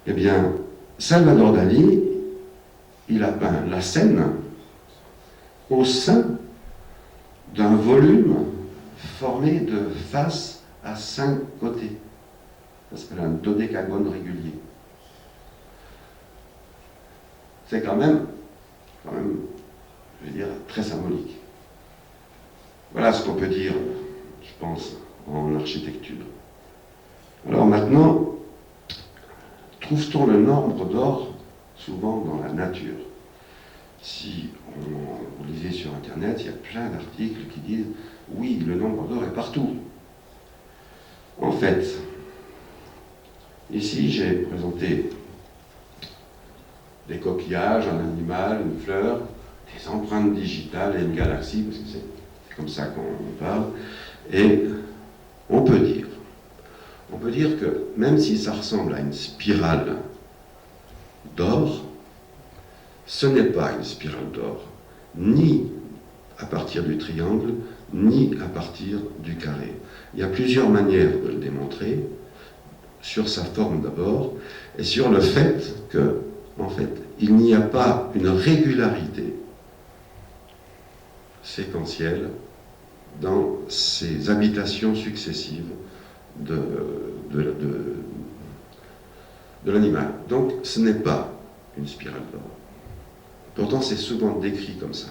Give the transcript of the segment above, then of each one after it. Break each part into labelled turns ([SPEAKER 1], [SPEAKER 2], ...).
[SPEAKER 1] Eh bien, Salvador Dali, il a peint la scène au sein d'un volume formé de faces à 5 côtés. Ça s'appelle un dodécagone régulier. C'est quand même, je veux dire, très symbolique. Voilà ce qu'on peut dire, je pense, en architecture. Alors maintenant, trouve-t-on le nombre d'or souvent dans la nature? Si vous lisez sur Internet, il y a plein d'articles qui disent « Oui, le nombre d'or est partout ». En fait, ici j'ai présenté des coquillages, un animal, une fleur, des empreintes digitales et une galaxie, parce que c'est comme ça qu'on parle, et on peut dire que même si ça ressemble à une spirale d'or, ce n'est pas une spirale d'or, ni à partir du triangle, ni à partir du carré. Il y a plusieurs manières de le démontrer, sur sa forme d'abord, et sur le fait que, en fait, il n'y a pas une régularité séquentielle dans ces habitations successives de l'animal. Donc ce n'est pas une spirale d'or. Pourtant c'est souvent décrit comme ça.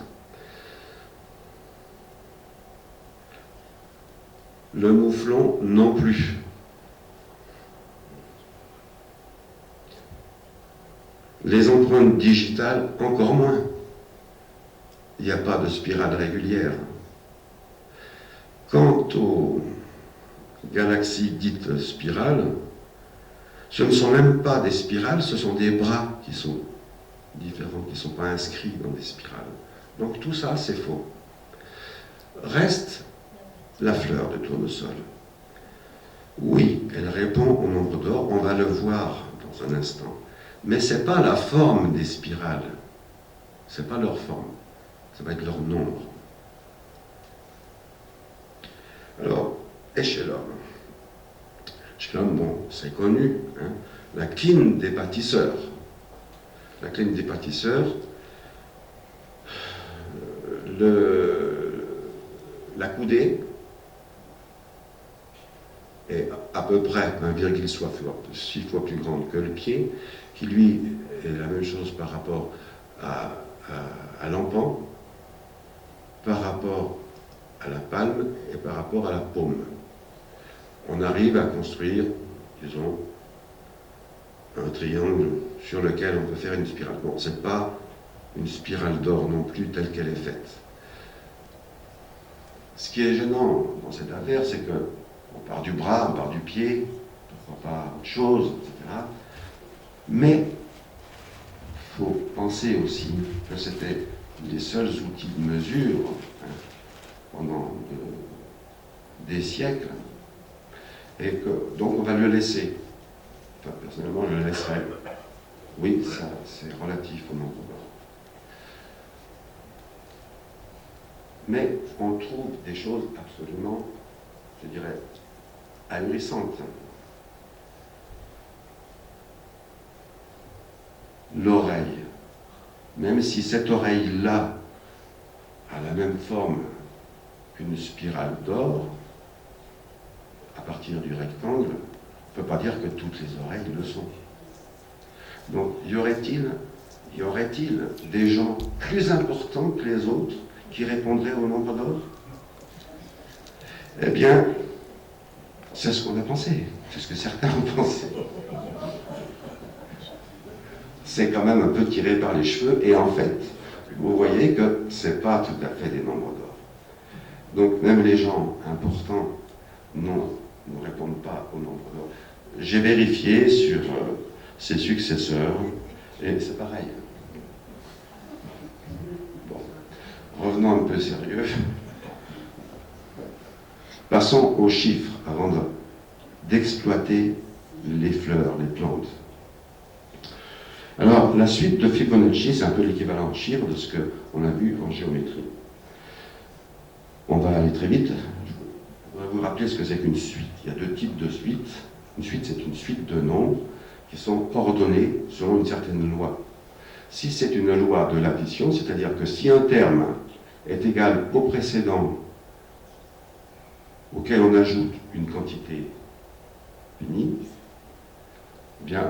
[SPEAKER 1] Le mouflon non plus. Les empreintes digitales encore moins. Il n'y a pas de spirale régulière. Quant aux galaxies dites spirales, ce ne sont même pas des spirales, ce sont des bras qui sont différents, qui ne sont pas inscrits dans des spirales. Donc tout ça, c'est faux. Reste la fleur de tournesol. Oui, elle répond au nombre d'or, on va le voir dans un instant. Mais ce n'est pas la forme des spirales, ce n'est pas leur forme, ça va être leur nombre. Alors, Échelon. Échelon, bon, c'est connu, hein, la quine des bâtisseurs. La quine des bâtisseurs, la coudée est à peu près 1,6 fois plus grande que le pied, qui lui est la même chose par rapport à l'empan, par rapport à la palme et par rapport à la paume. On arrive à construire, disons, un triangle sur lequel on peut faire une spirale. Bon, ce n'est pas une spirale d'or non plus telle qu'elle est faite. Ce qui est gênant dans cette affaire, c'est qu'on part du bras, on part du pied, pourquoi pas autre chose, etc. Mais il faut penser aussi que c'était les seuls outils de mesure pendant des siècles, et que donc on va le laisser. Enfin, personnellement, je le laisserai. Oui, ça c'est relatif au nombre d'or. Mais on trouve des choses absolument, je dirais, ahurissantes. L'oreille. Même si cette oreille-là a la même forme qu'une spirale d'or, à partir du rectangle, on ne peut pas dire que toutes les oreilles le sont. Donc, y aurait-il des gens plus importants que les autres qui répondraient au nombre d'or? Eh bien, c'est ce qu'on a pensé, c'est ce que certains ont pensé. C'est quand même un peu tiré par les cheveux, et en fait, vous voyez que ce n'est pas tout à fait des nombres d'or. Donc, même les gens importants ne répondent pas au nombre d'or. J'ai vérifié sur ses successeurs, et c'est pareil. Bon, revenons un peu sérieux. Passons aux chiffres avant d'exploiter les fleurs, les plantes. Alors, la suite de Fibonacci, c'est un peu l'équivalent en chiffres de ce qu'on a vu en géométrie. On va aller très vite. Je voudrais vous rappeler ce que c'est qu'une suite. Il y a deux types de suites. Une suite, c'est une suite de nombres qui sont ordonnées selon une certaine loi. Si c'est une loi de l'addition, c'est-à-dire que si un terme est égal au précédent auquel on ajoute une quantité finie, eh bien,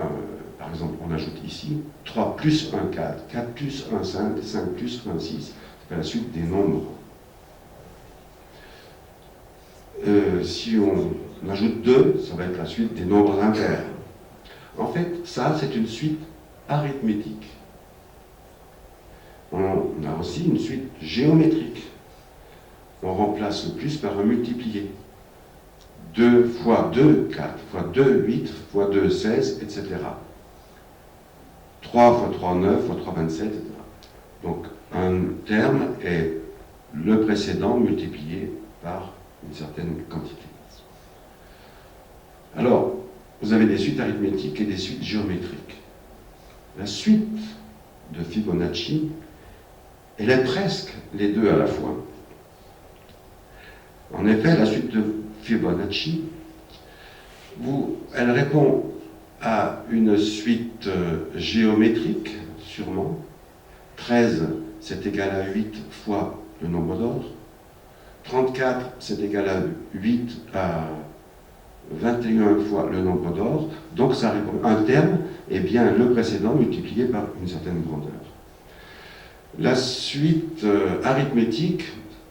[SPEAKER 1] par exemple, on ajoute ici 3 plus 1, 4, 4 plus 1, 5, 5 plus 1, 6, c'est la suite des nombres. Si on ajoute 2, ça va être la suite des nombres impairs. En fait, ça, c'est une suite arithmétique. On a aussi une suite géométrique. On remplace le plus par un multiplié. 2 fois 2, 4, fois 2, 8, fois 2, 16, etc. 3 fois 3, 9, fois 3, 27, etc. Donc, un terme est le précédent multiplié par une certaine quantité. Alors, vous avez des suites arithmétiques et des suites géométriques. La suite de Fibonacci, elle est presque les deux à la fois. En effet, la suite de Fibonacci, elle répond à une suite géométrique, sûrement. 13, c'est égal à 8 fois le nombre d'or. 34, c'est égal à 8 à 21 fois le nombre d'or. Donc ça répond un terme est bien le précédent multiplié par une certaine grandeur. La suite arithmétique,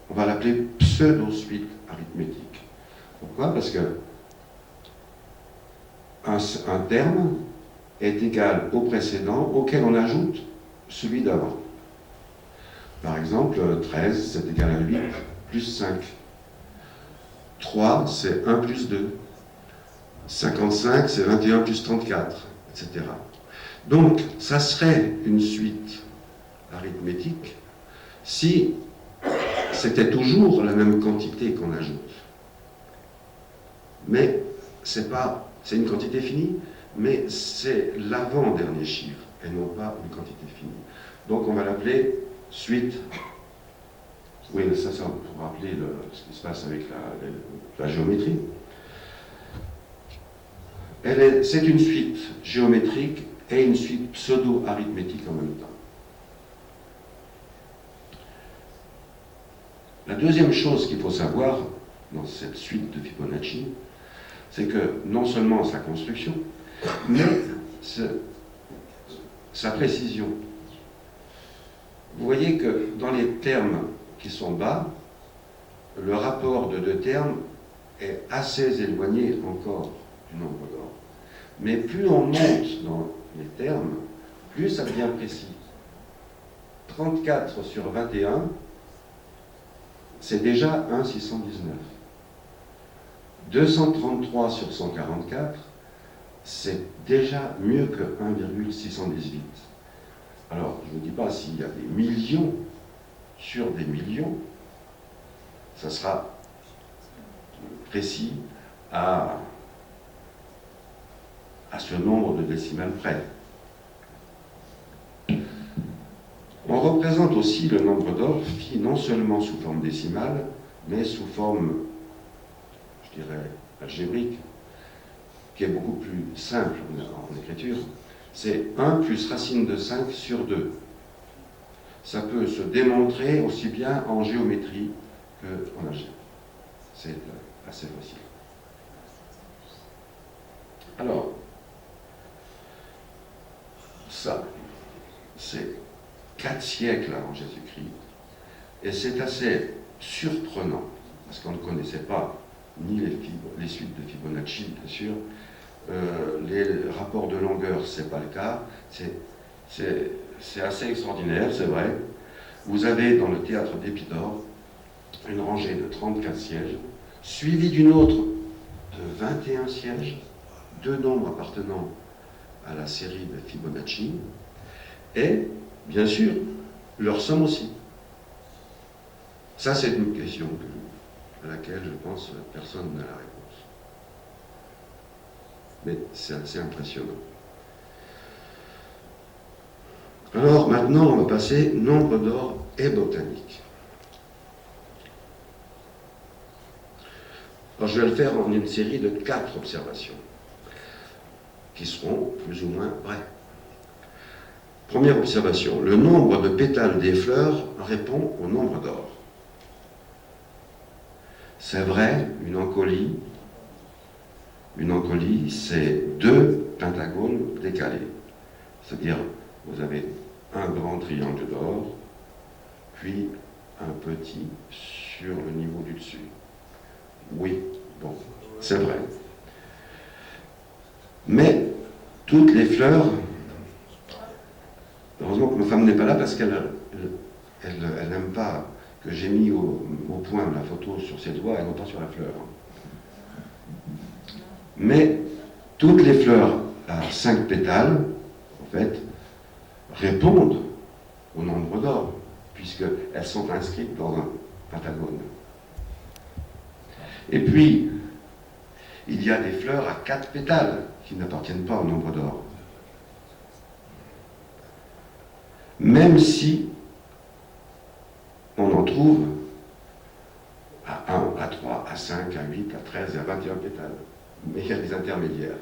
[SPEAKER 1] on va l'appeler pseudo-suite arithmétique. Pourquoi? Parce que un terme est égal au précédent auquel on ajoute celui d'avant. Par exemple, 13, c'est égal à 8 plus 5. 3, c'est 1 plus 2. 55, c'est 21 plus 34, etc. Donc, ça serait une suite arithmétique si c'était toujours la même quantité qu'on ajoute. Mais c'est une quantité finie, mais c'est l'avant-dernier chiffre et non pas une quantité finie. Donc on va l'appeler suite. Oui, ça pour rappeler ce qui se passe avec la géométrie. C'est une suite géométrique et une suite pseudo-arithmétique en même temps. La deuxième chose qu'il faut savoir dans cette suite de Fibonacci, c'est que non seulement sa construction, mais sa précision. Vous voyez que dans les termes qui sont bas, le rapport de deux termes est assez éloigné encore du nombre d'or. Mais plus on monte dans les termes, plus ça devient précis. 34 sur 21, c'est déjà 1,619. 233 sur 144, c'est déjà mieux que 1,618. Alors, je ne vous dis pas s'il y a des millions sur des millions, ça sera précis à ce nombre de décimales près. On représente aussi le nombre d'or phi non seulement sous forme décimale, mais sous forme, je dirais, algébrique, qui est beaucoup plus simple en écriture. C'est 1 plus racine de 5 sur 2. Ça peut se démontrer aussi bien en géométrie qu'en algèbre. C'est assez facile. Alors, ça, c'est 4 siècles avant Jésus-Christ, et c'est assez surprenant, parce qu'on ne connaissait pas ni les suites de Fibonacci, bien sûr, les rapports de longueur, c'est pas le cas, c'est assez extraordinaire, c'est vrai. Vous avez dans le théâtre d'Épidore une rangée de 34 sièges, suivie d'une autre de 21 sièges, deux nombres appartenant à la série de Fibonacci, et, bien sûr, leur somme aussi. Ça, c'est une question à laquelle, je pense, personne n'a la réponse. Mais c'est assez impressionnant. Alors, maintenant, on va passer nombre d'or et botanique. Alors, je vais le faire en une série de 4 observations. qui seront plus ou moins vraies. Première observation, le nombre de pétales des fleurs répond au nombre d'or. C'est vrai, une encolie, c'est 2 pentagones décalés. C'est-à-dire, vous avez un grand triangle d'or, puis un petit sur le niveau du dessus. Oui, bon, c'est vrai. Mais toutes les fleurs, heureusement que ma femme n'est pas là parce qu'elle n'aime pas que j'ai mis au point la photo sur ses doigts et non pas sur la fleur. Mais toutes les fleurs à 5 pétales, en fait, répondent au nombre d'or, puisqu'elles sont inscrites dans un pentagone. Et puis, il y a des fleurs à 4 pétales qui n'appartiennent pas au nombre d'or. Même si on en trouve à 1, à 3, à 5, à 8, à 13 et à 21 pétales. Mais il y a des intermédiaires.